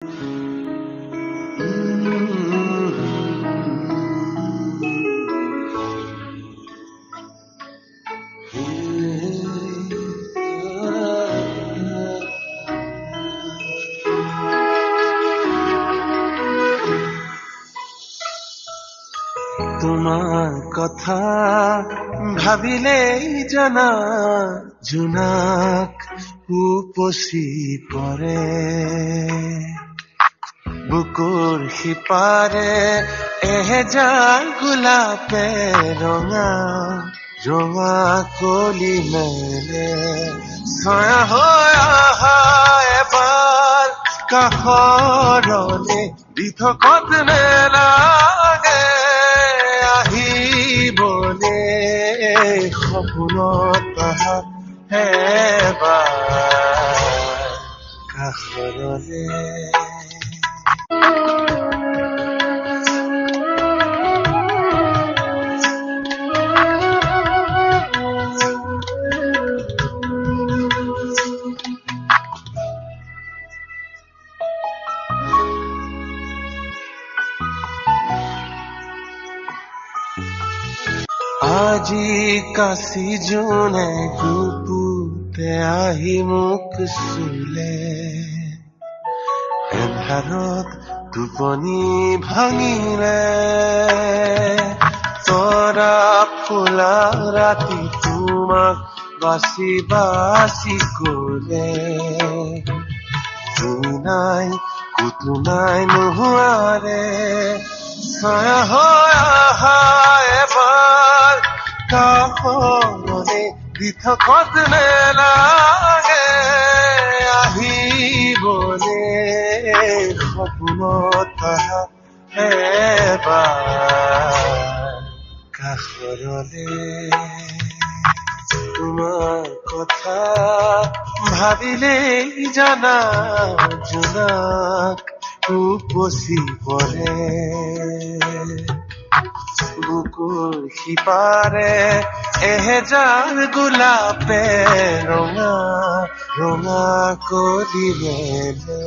তোমাৰ কথা ভাবিলেই জানা জোনাক উপচি পৰে বুকুৰ সিপাৰে এহেজাৰ গোলাপে ৰঙা ৰঙা কলি মেলে ছায়া হৈ অহা এবাৰ কাষৰলে দি থকত নেলাগে আহিবলে সপোনত অহা এবাৰ কাষৰলে আজি কাশি জোনে গুপুতে আহি মোক চুলে এন্ধাৰত টোপনি ভাঙিলে তৰা ফুলা ৰাতি তোমাক বাচি বাচি গলে তুমি নাই কুতো নাই নোহোৱাৰে ছায়া হৈ অহা এবাৰ কাষৰলে দি থকত নেলাগে আহিবলে সপোনত অহা এবাৰ কাষৰলে তোমাৰ কথা ভাবিলেই জানা জোনাক উপচি পৰে বুকুৰ সিপাৰে এহেজাৰ গোলাপে ৰঙা ৰঙা কলি মেলে